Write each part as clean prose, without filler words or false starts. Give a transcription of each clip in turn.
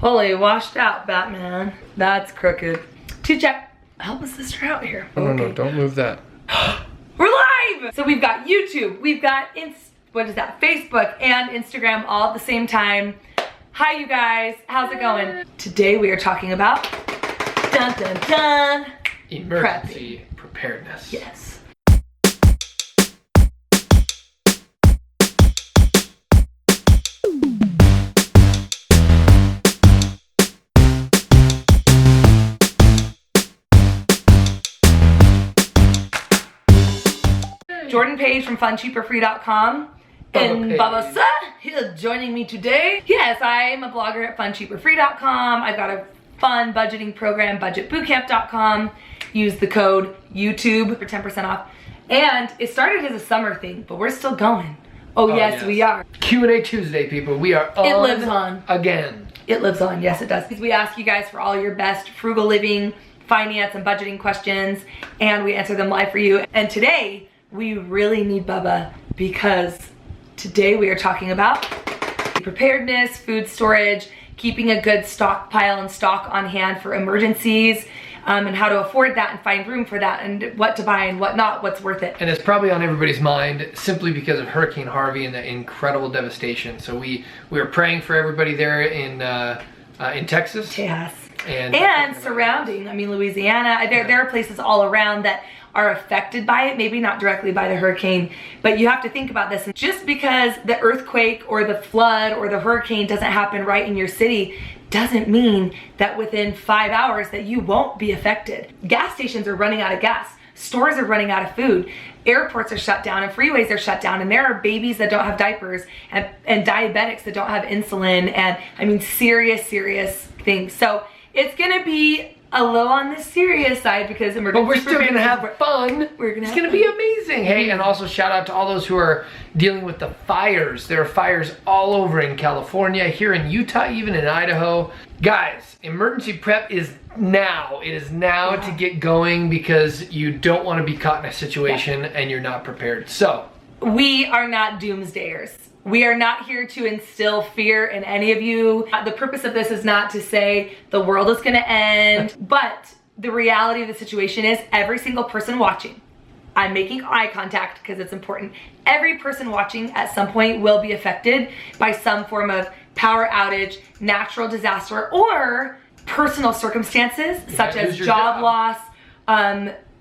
Holy, washed out, Batman. That's crooked. Jack, help a sister out here. No, don't move that. We're live! So we've got YouTube, we've got Facebook and Instagram all at the same time. Hi, you guys. How's it going? Today we are talking about dun dun dun emergency preparedness. Yes. Jordan Page from FunCheaperFree.com and Baba Sa joining me today. Yes, I'm a blogger at FunCheaperFree.com. I've got a fun budgeting program, BudgetBootcamp.com. Use the code YouTube for 10% off. And it started as a summer thing, but we're still going. Oh yes, we are. Q&A Tuesday, people. We are on. It lives on. Again. It lives on, yes it does. We ask you guys for all your best frugal living, finance, and budgeting questions, and we answer them live for you. And today, we really need Bubba because today we are talking about preparedness, food storage, keeping a good stockpile and stock on hand for emergencies, and how to afford that and find room for that and what to buy and what not, what's worth it. And it's probably on everybody's mind simply because of Hurricane Harvey and the incredible devastation. So we are praying for everybody there in Texas. Yes. And surrounding, I mean, Louisiana, there are places all around that are affected by it, maybe not directly by the hurricane, but you have to think about this. And just because the earthquake or the flood or the hurricane doesn't happen right in your city doesn't mean that within 5 hours that you won't be affected. Gas stations are running out of gas. Stores are running out of food. Airports are shut down and freeways are shut down, and there are babies that don't have diapers and diabetics that don't have insulin, and I mean serious things. So it's gonna be a little on the serious side because but we're still gonna have fun. It's gonna be amazing. Hey, and also shout out to all those who are dealing with the fires. There are fires all over in California, here in Utah, even in Idaho. Guys, emergency prep is now. It is now to get going because you don't want to be caught in a situation and you're not prepared. So we are not doomsdayers. We are not here to instill fear in any of you. The purpose of this is not to say the world is gonna end, but the reality of the situation is every single person watching, I'm making eye contact because it's important, every person watching at some point will be affected by some form of power outage, natural disaster, or personal circumstances such as job loss,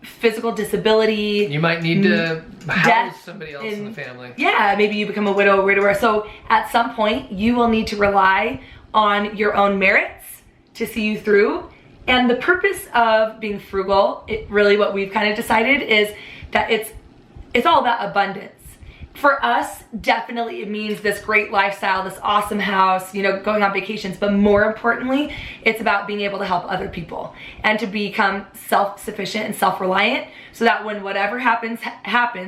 physical disability. You might need to house somebody else in the family. Yeah, maybe you become a widow or widower. So at some point, you will need to rely on your own merits to see you through. And the purpose of being frugal, really what we've kind of decided is that it's all about abundance. For us, definitely it means this great lifestyle, this awesome house, you know, going on vacations, but more importantly, it's about being able to help other people and to become self-sufficient and self-reliant so that when whatever happens,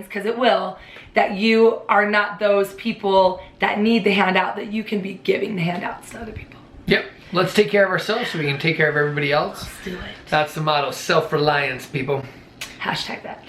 because it will, that you are not those people that need the handout, that you can be giving the handouts to other people. Yep. Let's take care of ourselves so we can take care of everybody else. Let's do it. That's the motto, self-reliance, people. Hashtag that.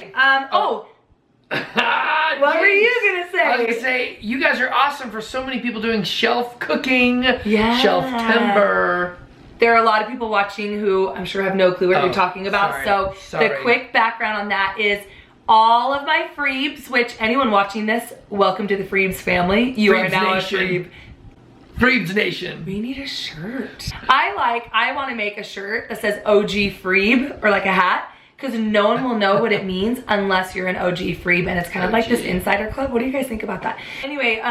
What were you gonna say? I was gonna say, you guys are awesome for so many people doing shelf cooking, yeah. shelf timber. There are a lot of people watching who I'm sure have no clue what you're talking about. Sorry. The quick background on that is all of my Freebs, which anyone watching this, welcome to the Freebs family. You Freebs are now Nation. a Freeb. Freebs Nation. We need a shirt. I want to make a shirt that says OG Freeb, or like a hat, because no one will know what it means unless you're an OG Freeb, and it's kind of like this insider club. What do you guys think about that? Anyway,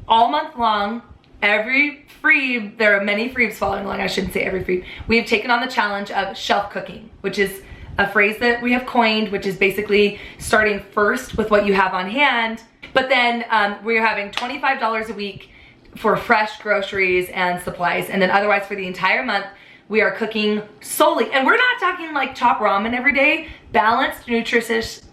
all month long, every Freeb, there are many Freebs following along, I shouldn't say every Freeb, we have taken on the challenge of shelf cooking, which is a phrase that we have coined, which is basically starting first with what you have on hand, but then we're having $25 a week for fresh groceries and supplies, and then otherwise for the entire month, we are cooking solely, and we're not talking like chop ramen every day, balanced, nutritious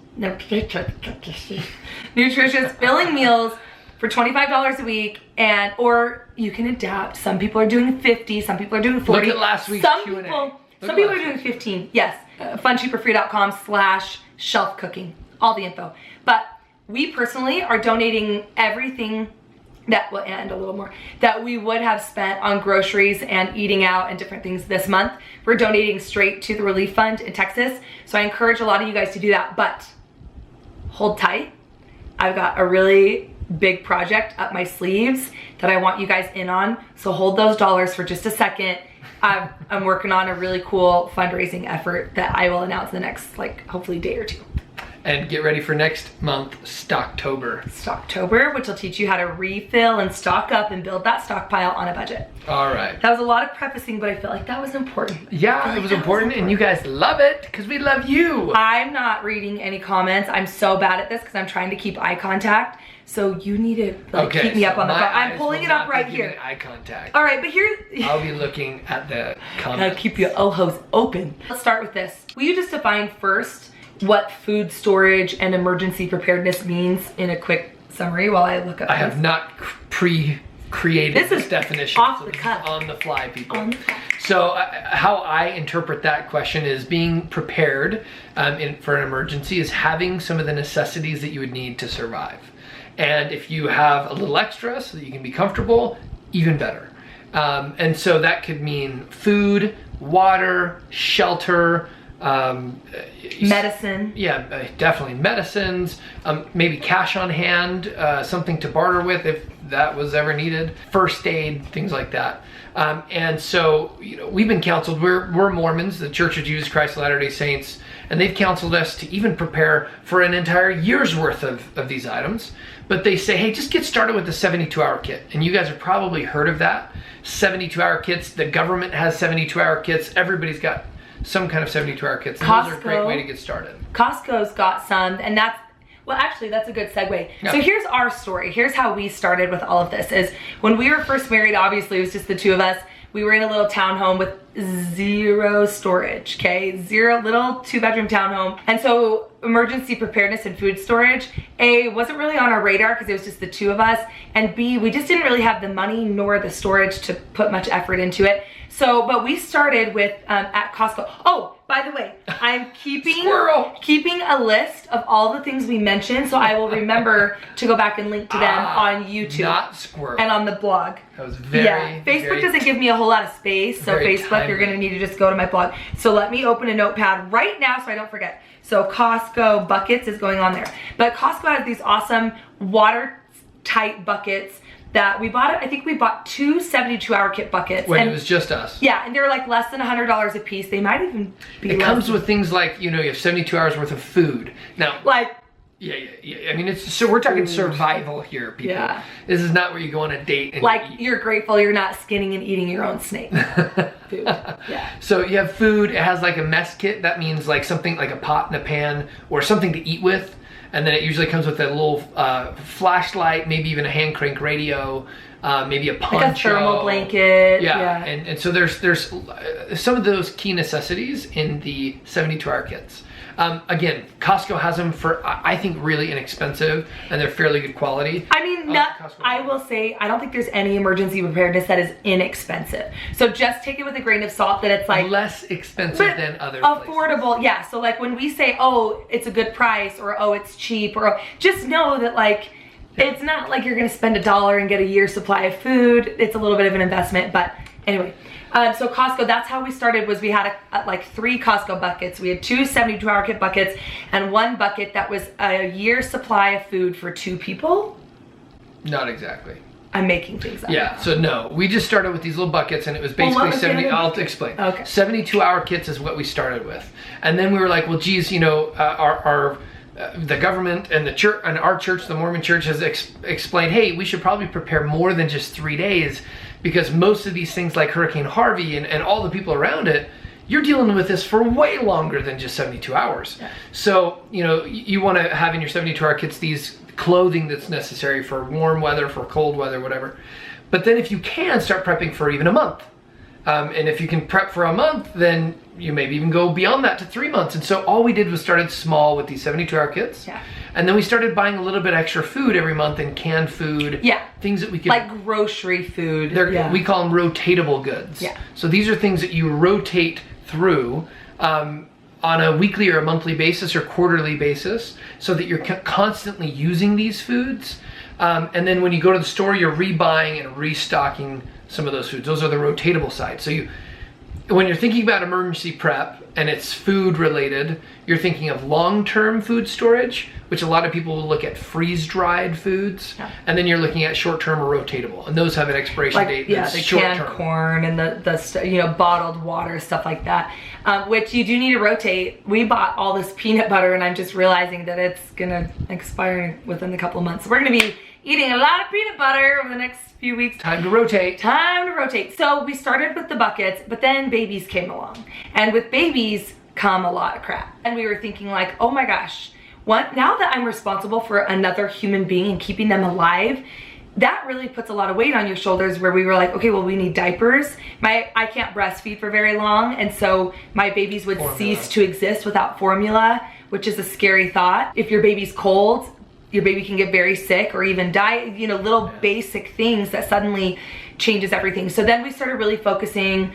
filling meals for $25 a week, and or you can adapt. Some people are doing 50, some people are doing 40. Look at last week's Q&A. Some people are doing 15, yes. FunCheaperFree.com/shelf cooking, all the info. But we personally are donating everything and a little more, that we would have spent on groceries and eating out and different things this month. We're donating straight to the relief fund in Texas. So I encourage a lot of you guys to do that, but hold tight. I've got a really big project up my sleeves that I want you guys in on. So hold those dollars for just a second. I'm working on a really cool fundraising effort that I will announce in the next, like, hopefully day or two. And get ready for next month, Stocktober. Stocktober, which will teach you how to refill and stock up and build that stockpile on a budget. All right. That was a lot of prefacing, but I feel like that was important. Yeah, it was important, and you guys love it because we love you. I'm not reading any comments. I'm so bad at this because I'm trying to keep eye contact. So you need to keep me up on the phone. I'm pulling it up right here. Eye contact. All right, but here I'll be looking at the comments. Gotta keep your ojos open. Let's start with this. Will you just define first what food storage and emergency preparedness means in a quick summary while I look up I have not pre-created this definition. Off the cuff. On the fly, people. On the fly. So how I interpret that question is being prepared for an emergency is having some of the necessities that you would need to survive. And if you have a little extra so that you can be comfortable, even better. And so that could mean food, water, shelter, medicine. Yeah, definitely medicines, maybe cash on hand, something to barter with if that was ever needed, first aid, things like that. And so, you know, we've been counseled, we're Mormons, the Church of Jesus Christ of Latter-day Saints, and they've counseled us to even prepare for an entire year's worth of these items. But they say, hey, just get started with the 72-hour kit. And you guys have probably heard of that. 72-hour kits, the government has 72-hour kits, everybody's got some kind of 72-hour kits. And those are a great way to get started. Costco's got some, and that's, well, actually, that's a good segue. Yeah. So here's our story. Here's how we started with all of this. Is when we were first married, obviously, it was just the two of us. We were in a little townhome with zero storage, okay? Little 2-bedroom townhome. And so emergency preparedness and food storage, A, wasn't really on our radar because it was just the two of us. And B, we just didn't really have the money nor the storage to put much effort into it. So, but we started with at Costco. Oh, by the way, I'm keeping a list of all the things we mentioned, so I will remember to go back and link to them on YouTube. Not squirrel. And on the blog. That was very, yeah. Facebook doesn't give me a whole lot of space, so Facebook, timely. You're gonna need to just go to my blog. So let me open a notepad right now so I don't forget. So Costco buckets is going on there. But Costco has these awesome watertight buckets that we bought. I think we bought 2 72-hour kit buckets. When it was just us. Yeah, and they're like less than $100 a piece. They might even be It comes with things like, you know, you have 72 hours worth of food. Now, like, yeah. I mean, so we're talking survival here, people. Yeah. This is not where you go on a date and like, you're grateful you're not skinning and eating your own snake. Food. Yeah. So you have food. It has like a mess kit. That means like something like a pot and a pan or something to eat with. And then it usually comes with a little flashlight, maybe even a hand crank radio, maybe a poncho. Like a thermal blanket. Yeah. And so there's some of those key necessities in the 72-hour kits. Again, Costco has them for, I think, really inexpensive, and they're fairly good quality. I mean, I will say, I don't think there's any emergency preparedness that is inexpensive. So just take it with a grain of salt that it's like less expensive than other places. Affordable, yeah. So like when we say, oh, it's a good price, or oh, it's cheap, or just know that like, it's not like you're gonna spend $1 and get a year's supply of food. It's a little bit of an investment, but anyway. So Costco, that's how we started, was we had like 3 Costco buckets. We had 2 72-hour kit buckets and 1 bucket that was a year's supply of food for 2 people. Not exactly. I'm making things up. Yeah, so no, we just started with these little buckets, and it was basically 70, I'll explain. Okay. 72-hour kits is what we started with. And then we were like, well, geez, you know, the government and the church, and our church, the Mormon church, has explained, hey, we should probably prepare more than just 3 days, because most of these things like Hurricane Harvey and all the people around it, you're dealing with this for way longer than just 72 hours. Yeah. So, you know, you want to have in your 72-hour kits these clothing that's necessary for warm weather, for cold weather, whatever. But then if you can, start prepping for even a month. And if you can prep for a month, then you maybe even go beyond that to 3 months. And so all we did was started small with these 72-hour kits. Yeah. And then we started buying a little bit extra food every month, and canned food. Yeah. Things that we could... like grocery food. We call them rotatable goods. Yeah. So these are things that you rotate through. on a weekly or a monthly basis or quarterly basis so that you're constantly using these foods. And then when you go to the store, you're rebuying and restocking some of those foods. Those are the rotatable side. So when you're thinking about emergency prep and it's food related, you're thinking of long-term food storage, which a lot of people will look at freeze-dried foods, and then you're looking at short-term or rotatable, and those have an expiration date. Yeah, the canned corn and the bottled water, stuff like that, which you do need to rotate. We bought all this peanut butter, and I'm just realizing that it's gonna expire within a couple of months. So we're gonna be eating a lot of peanut butter over the next few weeks. Time to rotate. Time to rotate. So we started with the buckets, but then babies came along. And with babies come a lot of crap. And we were thinking like, oh my gosh, now that I'm responsible for another human being and keeping them alive, that really puts a lot of weight on your shoulders, where we were like, okay, well, we need diapers. I can't breastfeed for very long, and so my babies would cease to exist without formula, which is a scary thought. If your baby's cold, your baby can get very sick or even die, little basic things that suddenly changes everything. So then we started really focusing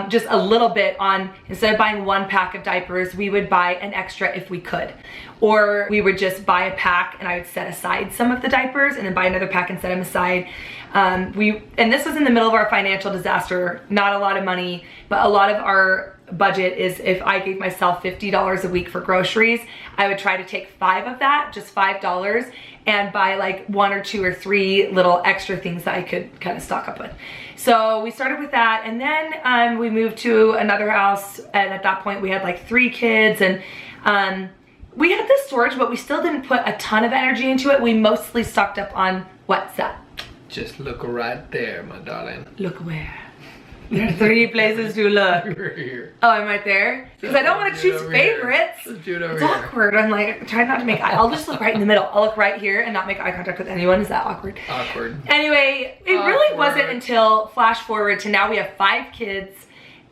just a little bit on, instead of buying 1 pack of diapers, we would buy an extra if we could. Or we would just buy a pack and I would set aside some of the diapers and then buy another pack and set them aside. And this was in the middle of our financial disaster, not a lot of money, but a lot of our budget is, if I gave myself $50 a week for groceries, I would try to take 5 of that, just $5, and buy like 1 or 2 or 3 little extra things that I could kind of stock up with. So we started with that, and then we moved to another house, and at that point we had like 3 kids, and we had this storage, but we still didn't put a ton of energy into it. We mostly stocked up on what's that? Just look right there, my darling. Look where? There are 3 places to look. We're here. Oh, I'm right there? Because I don't want to choose favorites. Let's do it over it's here. Awkward. I'm like, trying not to make I'll just look right in the middle. I'll look right here and not make eye contact with anyone. Is that awkward? Awkward. Anyway, it really wasn't until flash forward to now we have 5 kids,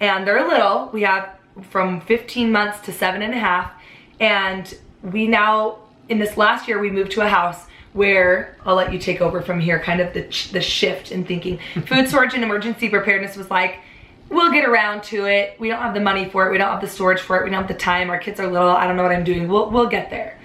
and they're little. We have from 15 months to 7.5. And we now, in this last year, we moved to a house where, I'll let you take over from here, kind of the shift in thinking. Food storage and emergency preparedness was like, we'll get around to it. We don't have the money for it. We don't have the storage for it. We don't have the time. Our kids are little. I don't know what I'm doing. We'll get there.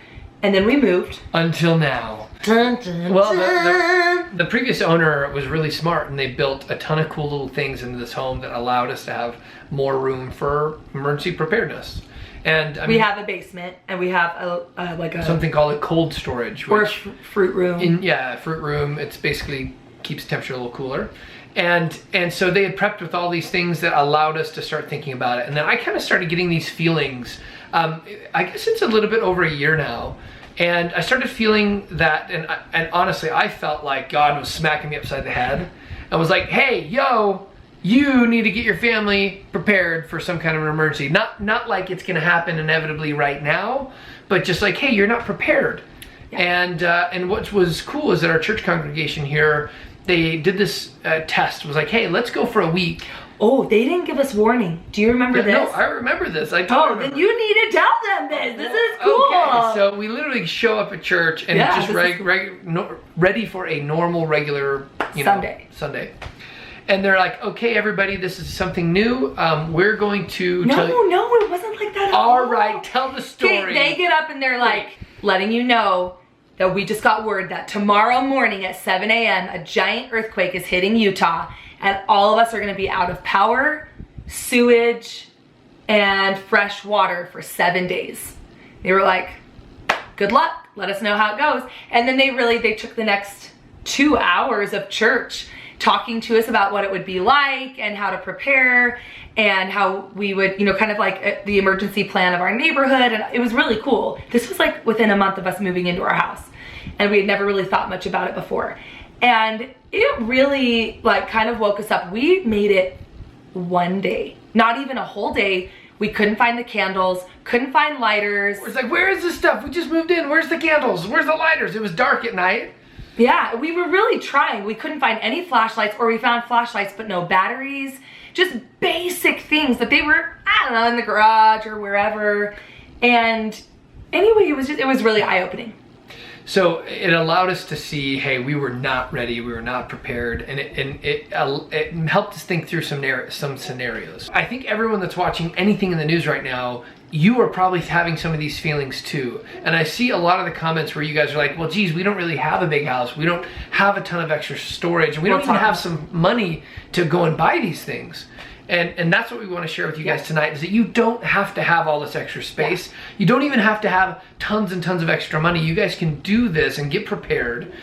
And then we moved. Until now. Dun, dun, well, dun. the previous owner was really smart, and they built a ton of cool little things into this home that allowed us to have more room for emergency preparedness. And I mean, we have a basement, and we have like a something called a cold storage, or fruit room. Fruit room. It's basically keeps temperature a little cooler, and so they had prepped with all these things that allowed us to start thinking about it. And then I kind of started getting these feelings. I guess it's a little bit over a year now, and I started feeling that, and honestly, I felt like God was smacking me upside the head, and was like, "Hey, yo. You need to get your family prepared for some kind of an emergency." Not like it's going to happen inevitably right now, but just like, hey, you're not prepared. Yeah. And what was cool is that our church congregation here, they did this test. It was like, hey, let's go for a week. Oh, they didn't give us warning. Do you remember this? No, I remember this. I totally remember. Then you need to tell them this. This is cool. Okay, so we literally show up at church and it's just ready for a normal, regular, Sunday. And they're like, okay, everybody, this is something new. We're going to No, it wasn't like that at all. All right, tell the story. They get up and they're like, letting you know that we just got word that tomorrow morning at 7 a.m. a giant earthquake is hitting Utah, and all of us are going to be out of power, sewage, and fresh water for 7 days. They were like, good luck. Let us know how it goes. And then they took the next 2 hours of church talking to us about what it would be like and how to prepare and how we would, kind of like the emergency plan of our neighborhood. And it was really cool. This was like within a month of us moving into our house, and we had never really thought much about it before. And it really like kind of woke us up. We made it one day, not even a whole day. We couldn't find the candles, couldn't find lighters. It's like, where is this stuff? We just moved in. Where's the candles? Where's the lighters? It was dark at night. Yeah, we were really trying. We couldn't find any flashlights, or we found flashlights but no batteries. Just basic things that they were, I don't know, in the garage or wherever. And anyway, it was really eye-opening. So it allowed us to see, hey, we were not ready, we were not prepared, and it helped us think through some scenarios. I think everyone that's watching anything in the news right now you are probably having some of these feelings too. And I see a lot of the comments where you guys are like, well, geez, we don't really have a big house. We don't have a ton of extra storage. And we don't even have some money to go and buy these things. And that's what we want to share with you guys tonight, is that you don't have to have all this extra space. Yeah. You don't even have to have tons and tons of extra money. You guys can do this and get prepared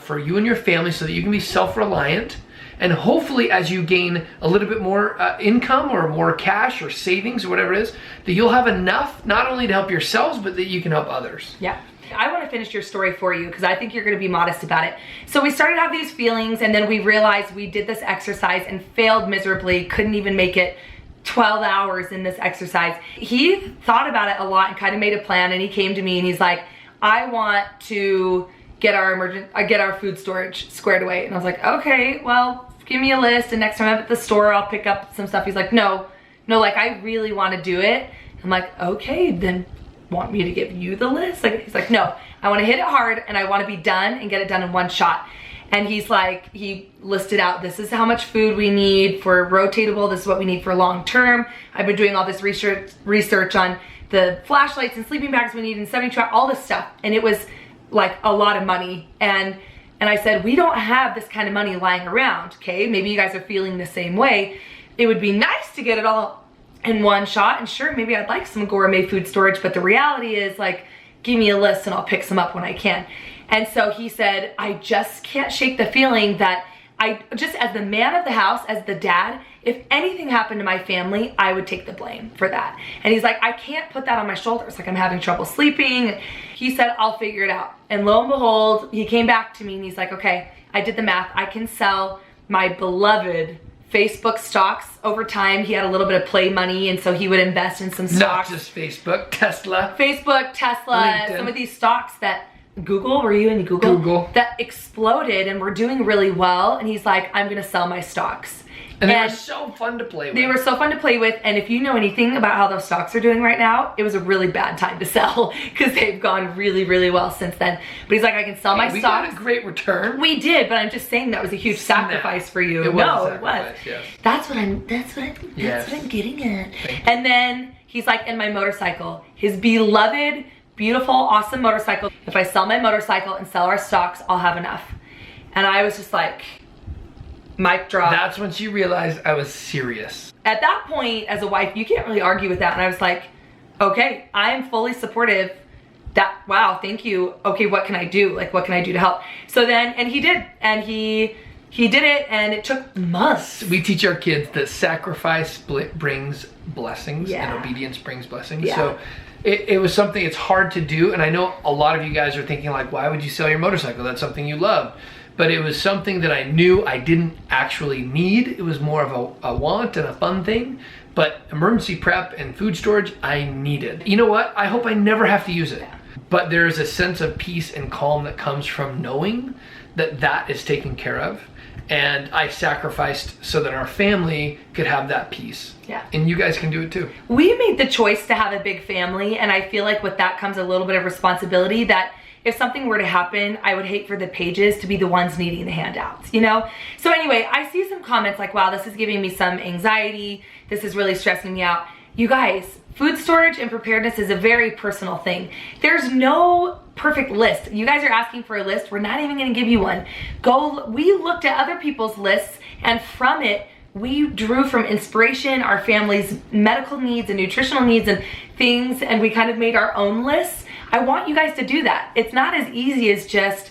for you and your family so that you can be self-reliant. And hopefully as you gain a little bit more income or more cash or savings or whatever it is, that you'll have enough not only to help yourselves, but that you can help others. Yeah. I want to finish your story for you because I think you're going to be modest about it. So we started to have these feelings, and then we realized we did this exercise and failed miserably, couldn't even make it 12 hours in this exercise. He thought about it a lot and kind of made a plan, and he came to me and he's like, I want to get our food storage squared away. And I was like, okay, well, give me a list, and next time I'm at the store, I'll pick up some stuff. He's like, no, like, I really want to do it. I'm like, okay, then want me to give you the list? Like, he's like, no, I want to hit it hard and I want to be done and get it done in one shot. And he's like, he listed out, this is how much food we need for rotatable, this is what we need for long term. I've been doing all this research on the flashlights and sleeping bags we need in 72 hours, all this stuff. And it was like a lot of money. And I said, we don't have this kind of money lying around, okay? Maybe you guys are feeling the same way. It would be nice to get it all in one shot, and sure, maybe I'd like some gourmet food storage, but the reality is, like, give me a list and I'll pick some up when I can. And so he said, I just can't shake the feeling that I just, as the man of the house, as the dad, if anything happened to my family, I would take the blame for that. And he's like, I can't put that on my shoulders. Like, I'm having trouble sleeping. He said, I'll figure it out. And lo and behold, he came back to me and he's like, okay, I did the math. I can sell my beloved Facebook stocks over time. He had a little bit of play money, and so he would invest in some stocks. Not just Facebook, Tesla. Facebook, Tesla, LinkedIn. Some of these stocks that Google, were you in Google? Google. That exploded and were doing really well. And he's like, I'm gonna sell my stocks. And they were so fun to play with. They were so fun to play with. And if you know anything about how those stocks are doing right now, it was a really bad time to sell because they've gone really, really well since then. But he's like, I can sell my stocks. We got a great return. We did, but I'm just saying that was a huge sacrifice for you. It was it was. Yes. That's what I'm getting at. And then he's like, and my motorcycle, his beloved, beautiful, awesome motorcycle. If I sell my motorcycle and sell our stocks, I'll have enough. And I was just like, mic drop. That's when she realized I was serious. At that point, as a wife, you can't really argue with that. And I was like, okay, I am fully supportive. That, wow, thank you. Okay, what can I do? Like, what can I do to help? So then, and he did. And he did it, and it took months. We teach our kids that sacrifice brings blessings and obedience brings blessings. Yeah. So it was something, it's hard to do. And I know a lot of you guys are thinking like, why would you sell your motorcycle? That's something you love. But it was something that I knew I didn't actually need. It was more of a want and a fun thing. But emergency prep and food storage, I needed. You know what? I hope I never have to use it. But there is a sense of peace and calm that comes from knowing that that is taken care of. And I sacrificed so that our family could have that peace. Yeah. And you guys can do it too. We made the choice to have a big family, and I feel like with that comes a little bit of responsibility that if something were to happen, I would hate for the pages to be the ones needing the handouts, you know? So anyway, I see some comments like, wow, this is giving me some anxiety. This is really stressing me out. You guys, food storage and preparedness is a very personal thing. There's no perfect list. You guys are asking for a list. We're not even gonna give you one. We looked at other people's lists, and from it, we drew from inspiration, our family's medical needs and nutritional needs and things, and we kind of made our own lists. I want you guys to do that. It's not as easy as just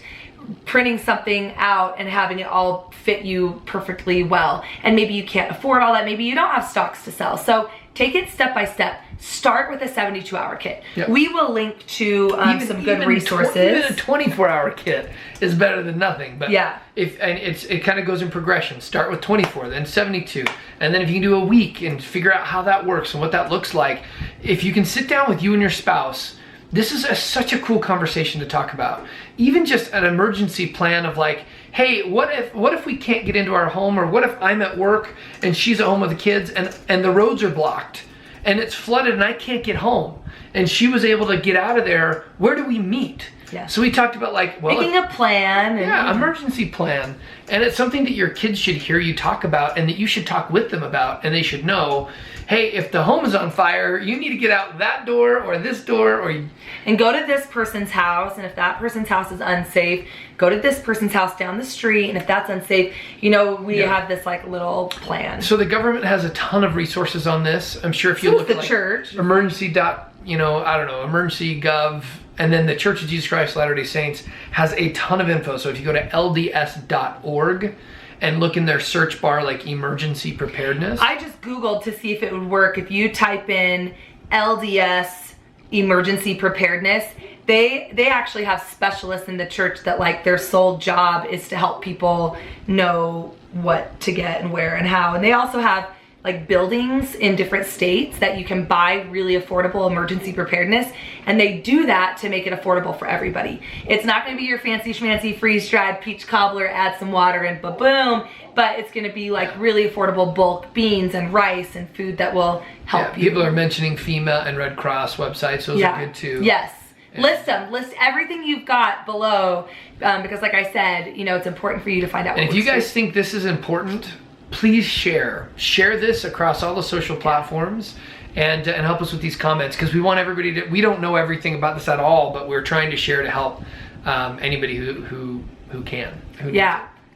printing something out and having it all fit you perfectly well. And maybe you can't afford all that. Maybe you don't have stocks to sell. So take it step by step. Start with a 72-hour kit. Yep. We will link to some good resources. Even a 24-hour kit is better than nothing. But yeah, it kind of goes in progression. Start with 24, then 72, and then if you can do a week and figure out how that works and what that looks like. If you can sit down with you and your spouse, this is such a cool conversation to talk about. Even just an emergency plan of like, hey, what if we can't get into our home, or what if I'm at work and she's at home with the kids and the roads are blocked and it's flooded and I can't get home, and she was able to get out of there. Where do we meet? Yeah. So we talked about like, well, making a plan. Yeah, emergency plan. And it's something that your kids should hear you talk about and that you should talk with them about. And they should know, hey, if the home is on fire, you need to get out that door or this door or... And go to this person's house. And if that person's house is unsafe, go to this person's house down the street. And if that's unsafe, you know, we have this like little plan. So the government has a ton of resources on this. I'm sure if you look at the church. emergency emergency gov, and then the Church of Jesus Christ Latter-day Saints has a ton of info. So if you go to lds.org and look in their search bar like emergency preparedness. I just Googled to see if it would work. If you type in LDS emergency preparedness, they actually have specialists in the church that like their sole job is to help people know what to get and where and how. And they also have like buildings in different states that you can buy really affordable emergency preparedness, and they do that to make it affordable for everybody. It's not going to be your fancy schmancy freeze-dried peach cobbler, add some water and ba-boom, but it's going to be like really affordable bulk beans and rice and food that will help you. People are mentioning FEMA and Red Cross websites. Those are good too. Yes. List them. List everything you've got below, because like I said, you know, it's important for you to find out. And if you guys think this is important, please share this across all the social platforms and help us with these comments, because we want everybody to, we don't know everything about this at all, but we're trying to share to help anybody who can.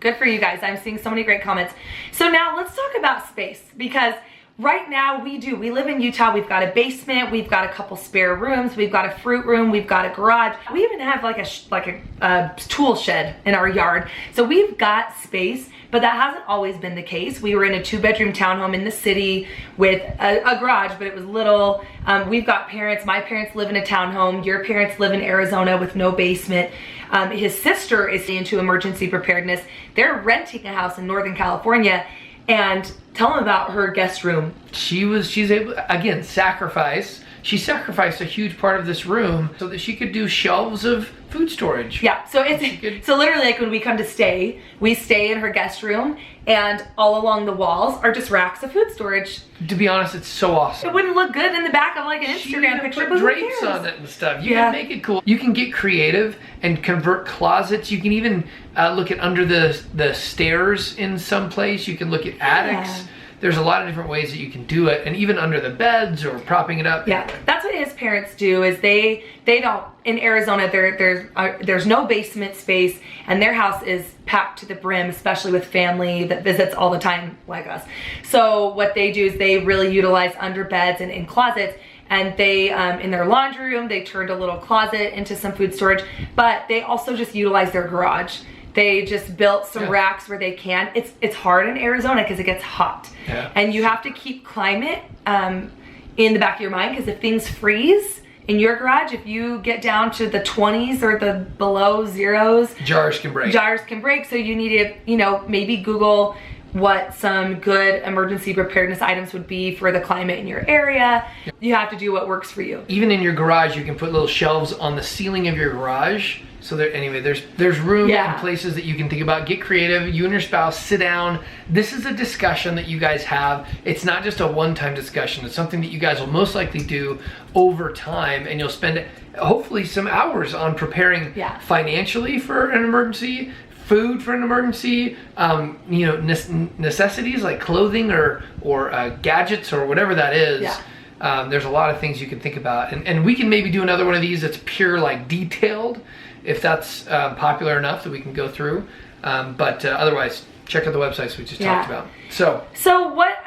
Good for you guys. I'm seeing so many great comments. So now let's talk about space, because right now we live in Utah. We've got a basement, we've got a couple spare rooms, we've got a fruit room, we've got a garage. We even have like a tool shed in our yard. So we've got space, but that hasn't always been the case. We were in a 2-bedroom townhome in the city with a garage, but it was little. We've got parents. My parents live in a townhome. Your parents live in Arizona with no basement. His sister is into emergency preparedness. They're renting a house in Northern California. And tell them about her guest room. She's able, again, she sacrificed a huge part of this room so that she could do shelves of food storage. Yeah, so so literally like when we come to stay, we stay in her guest room, and all along the walls are just racks of food storage. To be honest, it's so awesome. It wouldn't look good in the back of like an Instagram picture, but drapes on it and stuff. You can make it cool. You can get creative and convert closets. You can even look at under the stairs in some place. You can look at attics. There's a lot of different ways that you can do it, and even under the beds or propping it up. Yeah, that's what his parents do. Is they don't, in Arizona there's no basement space, and their house is packed to the brim, especially with family that visits all the time like us. So what they do is they really utilize under beds and in closets. And they, in their laundry room, they turned a little closet into some food storage, but they also just utilize their garage. They just built some racks where they can. It's hard in Arizona because it gets hot. And you have to keep climate in the back of your mind, because if things freeze in your garage, if you get down to the 20s or the below zeros, jars can break. So you need to, you know, maybe Google what some good emergency preparedness items would be for the climate in your area. You have to do what works for you. Even in your garage, you can put little shelves on the ceiling of your garage. So there's room and places that you can think about. Get creative. You and your spouse sit down. This is a discussion that you guys have. It's not just a one-time discussion. It's something that you guys will most likely do over time, and you'll spend hopefully some hours on preparing financially for an emergency, food for an emergency, you know, necessities like clothing or gadgets or whatever that is. There's a lot of things you can think about, and we can maybe do another one of these that's pure like detailed, if that's popular enough that we can go through. But otherwise, check out the websites we just talked about. So what,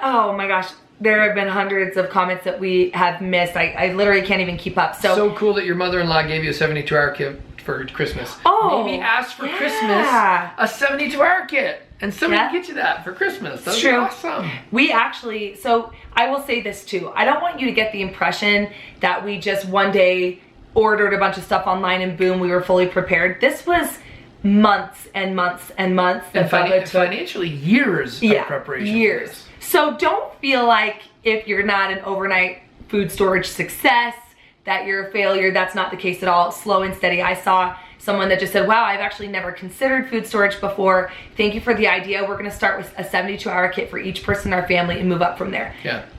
oh my gosh, there have been hundreds of comments that we have missed. I literally can't even keep up. So cool that your mother-in-law gave you a 72-hour kit for Christmas. Maybe ask for Christmas a 72-hour kit, and somebody can get you that for Christmas. That's awesome. We actually, so I will say this too. I don't want you to get the impression that we just one day ordered a bunch of stuff online and boom, we were fully prepared. This was months and months and months. And financially years of preparation. Years. So don't feel like if you're not an overnight food storage success, that you're a failure. That's not the case at all. Slow and steady. I saw someone that just said, wow, I've actually never considered food storage before. Thank you for the idea. We're going to start with a 72-hour kit for each person in our family and move up from there.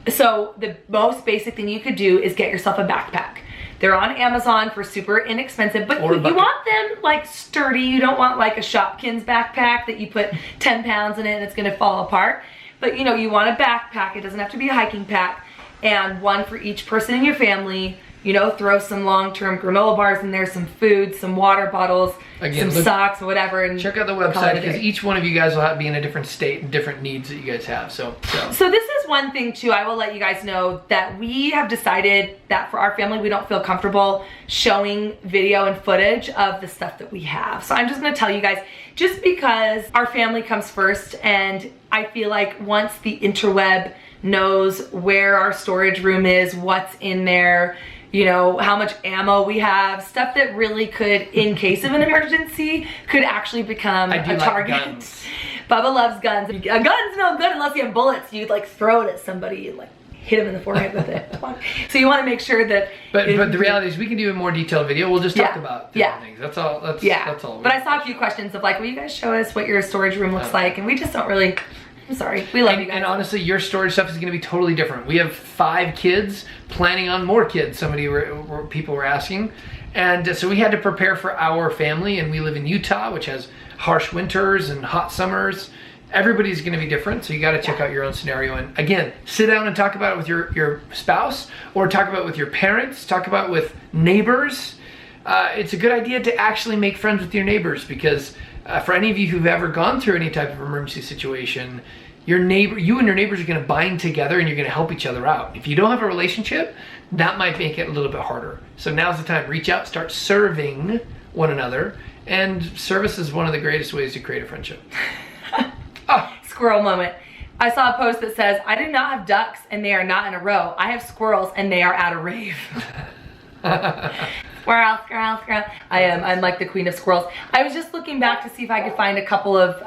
So the most basic thing you could do is get yourself a backpack. They're on Amazon for super inexpensive, but Or a you bucket. want them like sturdy. You don't want like a Shopkins backpack that you put 10 pounds in it and it's gonna fall apart. But you know, you want a backpack. It doesn't have to be a hiking pack. And one for each person in your family. You know, throw some long-term granola bars in there, some food, some water bottles, some socks, whatever. And check out the website because each one of you guys will be in a different state and different needs that you guys have. So this is one thing too. I will let you guys know that we have decided that for our family, we don't feel comfortable showing video and footage of the stuff that we have. So I'm just gonna tell you guys, just because our family comes first, and I feel like once the interweb knows where our storage room is, what's in there, you know, how much ammo we have, stuff that really could, in case of an emergency, could actually become a target. Guns. Bubba loves guns. Guns no good unless you have bullets. You'd like throw it at somebody and like hit him in the forehead with it. So you want to make sure that. But the reality is, we can do a more detailed video. We'll just talk about different things. That's all. That's all. But I saw a few questions of like, will you guys show us what your storage room looks like? And we just don't really. I'm sorry. We love you guys. And honestly, your storage stuff is going to be totally different. We have 5 kids, planning on more kids. People were asking. And so we had to prepare for our family, and we live in Utah, which has harsh winters and hot summers. Everybody's going to be different, so you got to check out your own scenario. And again, sit down and talk about it with your spouse, or talk about it with your parents, talk about it with neighbors. It's a good idea to actually make friends with your neighbors, because for any of you who've ever gone through any type of emergency situation, you and your neighbors are going to bind together and you're going to help each other out. If you don't have a relationship, that might make it a little bit harder. So now's the time. Reach out, start serving one another, and service is one of the greatest ways to create a friendship. Squirrel moment. I saw a post that says, I do not have ducks and they are not in a row. I have squirrels and they are at a rave. Squirrel, squirrel, squirrel. I'm like the queen of squirrels. I was just looking back to see if I could find a couple of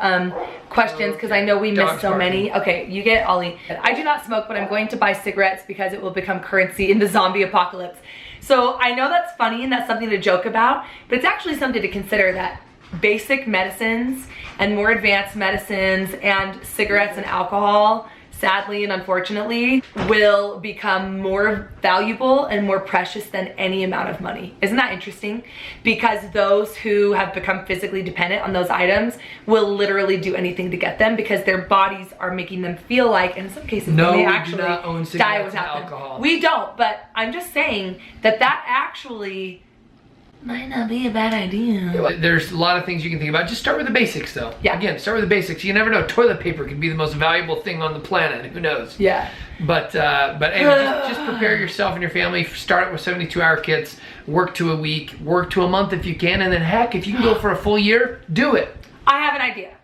questions, because I know we missed so many. Okay, you get Ollie. I do not smoke, but I'm going to buy cigarettes because it will become currency in the zombie apocalypse. So I know that's funny and that's something to joke about, but it's actually something to consider, that basic medicines and more advanced medicines and cigarettes and alcohol, sadly and unfortunately, will become more valuable and more precious than any amount of money. Isn't that interesting? Because those who have become physically dependent on those items will literally do anything to get them, because their bodies are making them feel like, in some cases, they may actually do not own die cigarettes without and alcohol. them. We don't, but I'm just saying that actually might not be a bad idea. There's a lot of things you can think about. Just start with the basics, though. Yeah. Again, start with the basics. You never know. Toilet paper could be the most valuable thing on the planet. Who knows? Yeah. But anyway, just prepare yourself and your family. Start with 72-hour kits. Work to a week. Work to a month if you can. And then heck, if you can go for a full year, do it. I have an idea.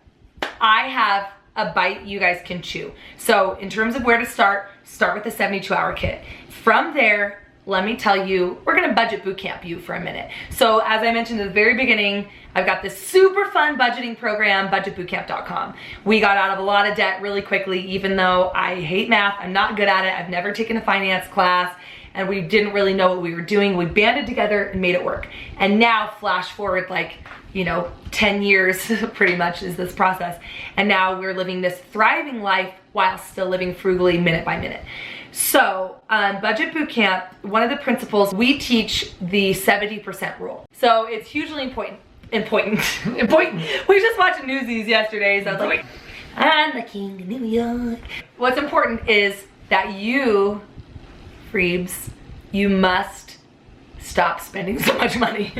I have a bite you guys can chew. So in terms of where to start with the 72-hour kit. From there, let me tell you, we're gonna budget boot camp you for a minute. So as I mentioned at the very beginning, I've got this super fun budgeting program, budgetbootcamp.com. We got out of a lot of debt really quickly, even though I hate math, I'm not good at it, I've never taken a finance class, and we didn't really know what we were doing. We banded together and made it work. And now flash forward like, 10 years pretty much is this process. And now we're living this thriving life while still living frugally minute by minute. So Budget Bootcamp, one of the principles, we teach the 70% rule. So it's hugely important. We just watched Newsies yesterday, so I was like, I'm the king of New York. What's important is that you, Freebs, you must stop spending so much money.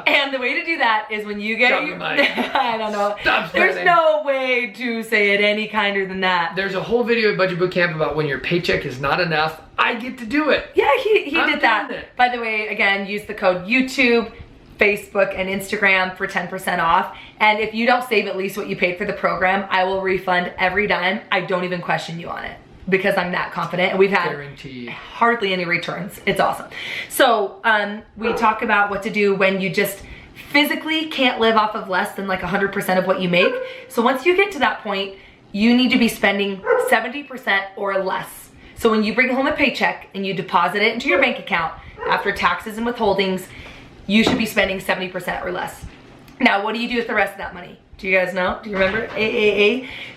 And the way to do that is when you get I don't know. Stop spending. There's no way to say it any kinder than that. There's a whole video at Budget Bootcamp about when your paycheck is not enough, I get to do it. Yeah, he did that. By the way, again, use the code YouTube, Facebook, and Instagram for 10% off. And if you don't save at least what you paid for the program, I will refund every dime. I don't even question you on it, because I'm that confident, and we've had Guaranteed. Hardly any returns. It's awesome. So we talk about what to do when you just physically can't live off of less than like 100% of what you make. So once you get to that point, you need to be spending 70% or less. So when you bring home a paycheck and you deposit it into your bank account after taxes and withholdings, you should be spending 70% or less. Now, what do you do with the rest of that money? Do you guys know? Do you remember?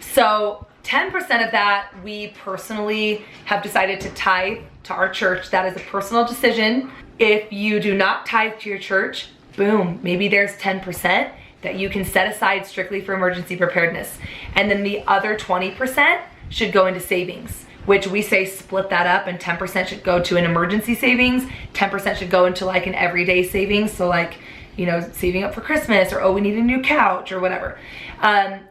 So 10% of that we personally have decided to tithe to our church. That is a personal decision. If you do not tithe to your church, boom, maybe there's 10% that you can set aside strictly for emergency preparedness. And then the other 20% should go into savings, which we say split that up, and 10% should go to an emergency savings, 10% should go into like an everyday savings. So like, you know, saving up for Christmas, or, oh, we need a new couch or whatever.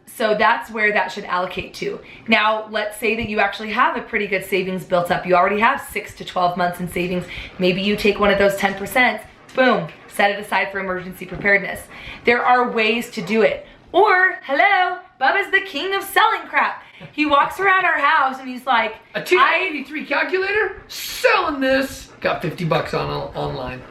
So that's where that should allocate to. Now, let's say that you actually have a pretty good savings built up. You already have 6 to 12 months in savings. Maybe you take one of those 10%, boom, set it aside for emergency preparedness. There are ways to do it. Or, hello, Bubba's the king of selling crap. He walks around our house and he's like, a TI-83 calculator? Selling this. Got 50 bucks online.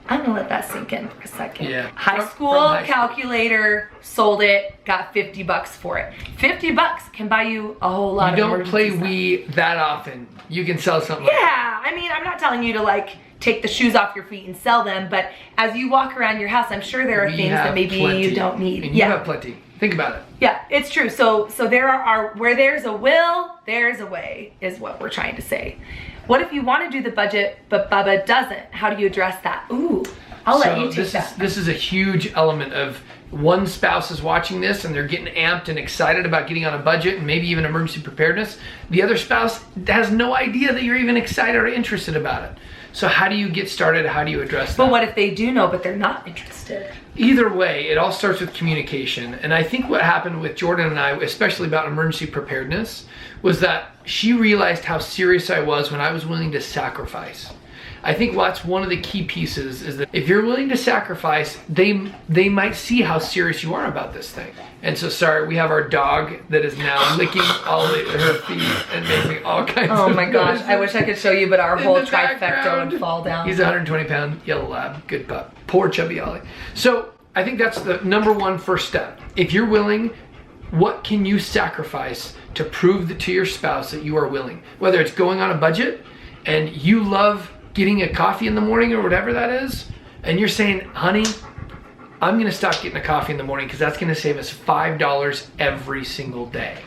I'm gonna let that sink in for a second. Yeah. High school calculator, sold it, got 50 bucks for it. 50 bucks can buy you a whole lot of emergency stuff. You don't play Wii that often. You can sell something. Yeah, I mean, I'm not telling you to like take the shoes off your feet and sell them, but as you walk around your house, I'm sure there are things that maybe you don't need. And you have plenty. Think about it. Yeah, it's true. So there are where there's a will, there's a way, is what we're trying to say. What if you want to do the budget, but Bubba doesn't? How do you address that? Ooh, I'll let you take that. This is a huge element of one spouse is watching this and they're getting amped and excited about getting on a budget and maybe even emergency preparedness. The other spouse has no idea that you're even excited or interested about it. So how do you get started? How do you address that? But what if they do know, but they're not interested? Either way, it all starts with communication. And I think what happened with Jordan and I, especially about emergency preparedness, was that she realized how serious I was when I was willing to sacrifice. I think that's one of the key pieces, is that if you're willing to sacrifice, they might see how serious you are about this thing. And so, sorry, we have our dog that is now licking all her feet and making all kinds of Oh my gosh, I wish I could show you, but our whole trifecta background would fall down. He's a 120-pound yellow lab, good pup. Poor chubby Ollie. So I think that's the number one first step. If you're willing, what can you sacrifice to prove to your spouse that you are willing? Whether it's going on a budget and you love getting a coffee in the morning or whatever that is, and you're saying, honey, I'm gonna stop getting a coffee in the morning because that's gonna save us $5 every single day.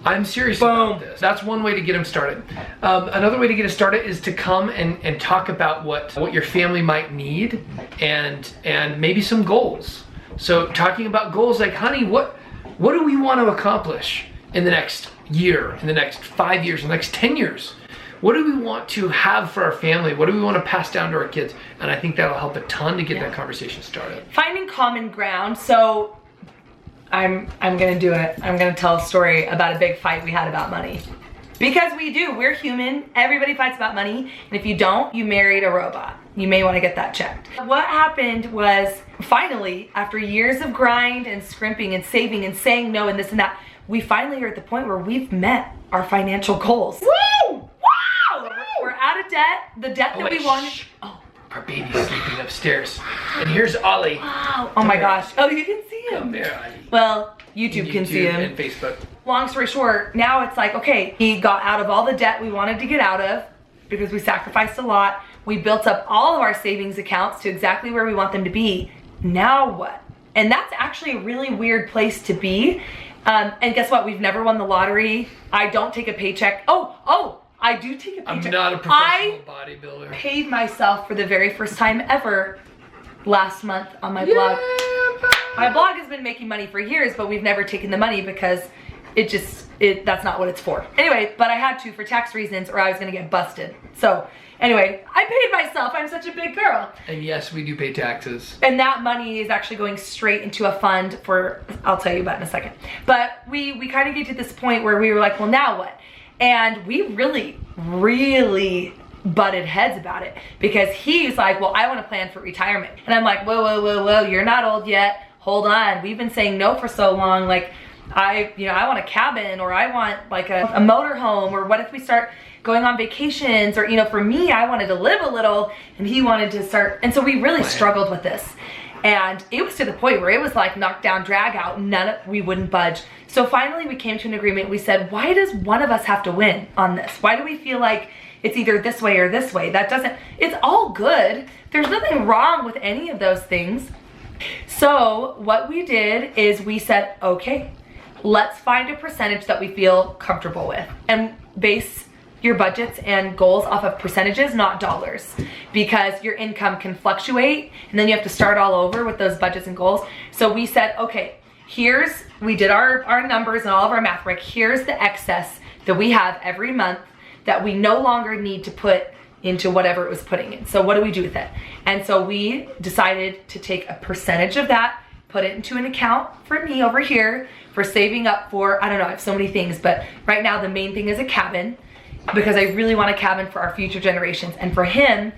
I'm serious about this. That's one way to get them started. Another way to get it started is to come and talk about what your family might need and maybe some goals. So talking about goals like, honey, what do we want to accomplish in the next year, in the next 5 years, in the next 10 years? What do we want to have for our family? What do we want to pass down to our kids? And I think that'll help a ton to get that conversation started. Finding common ground. So I'm gonna do it. I'm gonna tell a story about a big fight we had about money. Because we do, we're human. Everybody fights about money. And if you don't, you married a robot. You may want to get that checked. What happened was, finally, after years of grind and scrimping and saving and saying no and this and that, we finally are at the point where we've met our financial goals. Woo! We're out of debt. The debt that we wanted. Shh. Oh, our baby's sleeping upstairs. And here's Ollie. Wow. Oh my gosh. Oh, you can see him. Come there, Ollie. Well, YouTube can see him. And Facebook. Long story short, now it's like, okay, he got out of all the debt we wanted to get out of because we sacrificed a lot. We built up all of our savings accounts to exactly where we want them to be. Now what? And that's actually a really weird place to be. And guess what? We've never won the lottery. I don't take a paycheck. Oh, I do take a paycheck. I'm not a professional bodybuilder. I paid myself for the very first time ever last month on my blog. My blog has been making money for years, but we've never taken the money because that's not what it's for. Anyway, but I had to for tax reasons or I was gonna get busted. So anyway, I paid myself. I'm such a big girl. And yes, we do pay taxes. And that money is actually going straight into a fund for, I'll tell you about in a second. But we kind of get to this point where we were like, well, now what? And we really, really butted heads about it because he's like, well, I want to plan for retirement. And I'm like, whoa, you're not old yet. Hold on. We've been saying no for so long. Like, I want a cabin, or I want like a motor home, or what if we start going on vacations, or, for me, I wanted to live a little and he wanted to start. And so we really struggled with this. And it was to the point where it was like knock down, drag out, we wouldn't budge. So finally we came to an agreement. We said, why does one of us have to win on this? Why do we feel like it's either this way or this way? It's all good. There's nothing wrong with any of those things. So what we did is we said, okay, let's find a percentage that we feel comfortable with and base your budgets and goals off of percentages, not dollars, because your income can fluctuate and then you have to start all over with those budgets and goals. So we said, okay, we did our numbers and all of our math work. Here's the excess that we have every month that we no longer need to put into whatever it was putting in. So what do we do with it? And so we decided to take a percentage of that, put it into an account for me over here for saving up for, I don't know, I have so many things, but right now the main thing is a cabin, because I really want a cabin for our future generations. And for him,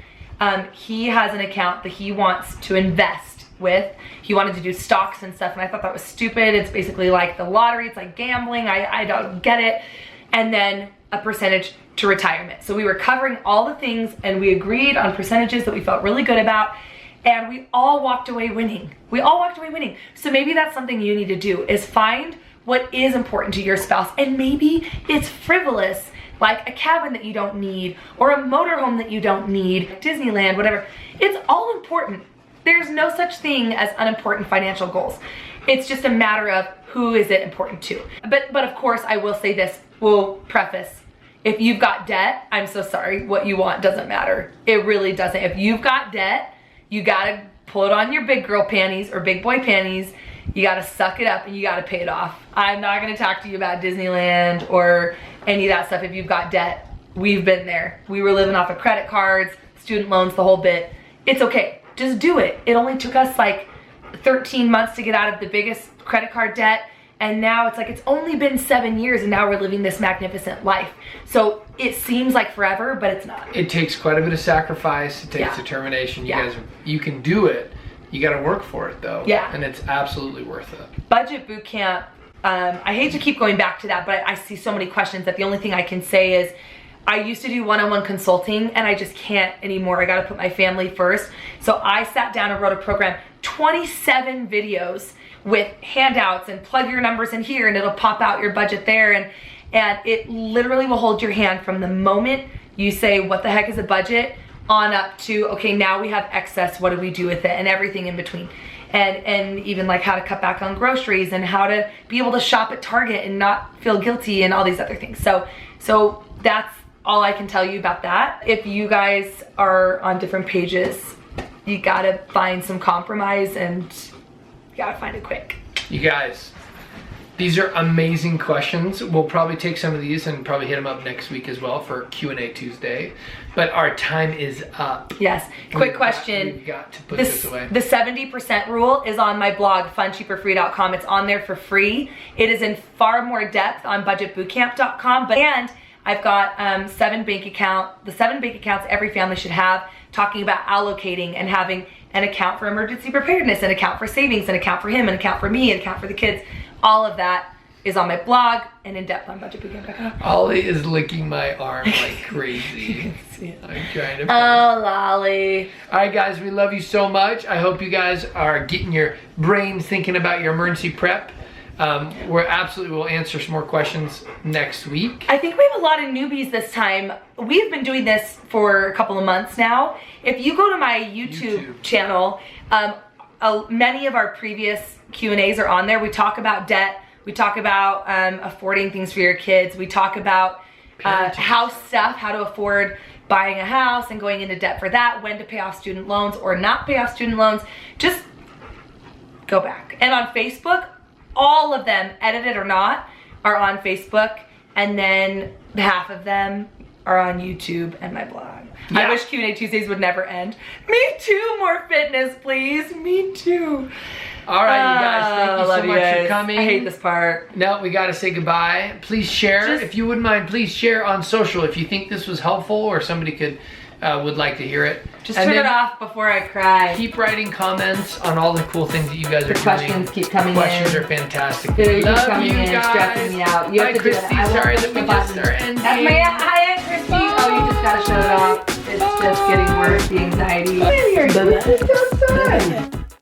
he has an account that he wants to invest with. He wanted to do stocks and stuff, and I thought that was stupid. It's basically like the lottery, it's like gambling, I don't get it. And then a percentage to retirement. So we were covering all the things and we agreed on percentages that we felt really good about, and we all walked away winning. We all walked away winning. So maybe that's something you need to do, is find what is important to your spouse, and maybe it's frivolous, like a cabin that you don't need, or a motorhome that you don't need, Disneyland, whatever. It's all important. There's no such thing as unimportant financial goals. It's just a matter of who is it important to. But of course, I will say this, we'll preface, if you've got debt, I'm so sorry, what you want doesn't matter. It really doesn't. If you've got debt, you gotta pull it on your big girl panties or big boy panties. You gotta suck it up and you gotta pay it off. I'm not gonna talk to you about Disneyland or any of that stuff if you've got debt. We've been there. We were living off of credit cards, student loans, the whole bit. It's okay, just do it. It only took us like 13 months to get out of the biggest credit card debt, and now it's like it's only been 7 years and now we're living this magnificent life. So it seems like forever, but it's not. It takes quite a bit of sacrifice. It takes determination. You can do it. You got to work for it though. Yeah. And it's absolutely worth it. Budget boot camp. I hate to keep going back to that, but I see so many questions that the only thing I can say is I used to do one-on-one consulting and I just can't anymore. I got to put my family first. So I sat down and wrote a program, 27 videos with handouts and plug your numbers in here and it'll pop out your budget there, and it literally will hold your hand from the moment you say what the heck is a budget on up to, okay, now we have excess, what do we do with it, and everything in between. And even like how to cut back on groceries and how to be able to shop at Target and not feel guilty and all these other things. So that's all I can tell you about that. If you guys are on different pages, you gotta find some compromise and you gotta find it quick. You guys, these are amazing questions. We'll probably take some of these and probably hit them up next week as well for Q&A Tuesday. But our time is up. Yes. Quick question. We've got to put this away. The 70% rule is on my blog, funcheaperfree.com. It's on there for free. It is in far more depth on budgetbootcamp.com. And I've got the 7 bank accounts every family should have, talking about allocating and having an account for emergency preparedness, an account for savings, an account for him, an account for me, an account for the kids. All of that is on my blog and in depth on budgetbootcamp.com. Ollie is licking my arm like crazy. I'm trying to. Oh, Lolly. All right, guys, we love you so much. I hope you guys are getting your brains thinking about your emergency prep. We'll answer some more questions next week. I think we have a lot of newbies this time. We've been doing this for a couple of months now. If you go to my YouTube channel, many of our previous Q&As are on there. We talk about debt. We talk about affording things for your kids. We talk about house stuff, how to afford buying a house and going into debt for that, when to pay off student loans or not pay off student loans. Just go back. And on Facebook, all of them, edited or not, are on Facebook, and then half of them are on YouTube and my blog. Yeah. I wish Q&A Tuesdays would never end. Me too, more fitness, please. Me too. All right, you guys, thank you so much for coming. I hate this part. No, we got to say goodbye. Please share, if you wouldn't mind, please share on social if you think this was helpful or somebody would like to hear it. Just turn it off before I cry. Keep writing comments on all the cool things that you guys are doing. Questions keep coming in. Questions are fantastic. Love you guys. Stressing me out. Bye, Christy. Sorry that we just are ending. That's my hi, Christy. Bye. Oh, you just gotta shut it off. It's just getting worse. The anxiety. Bye.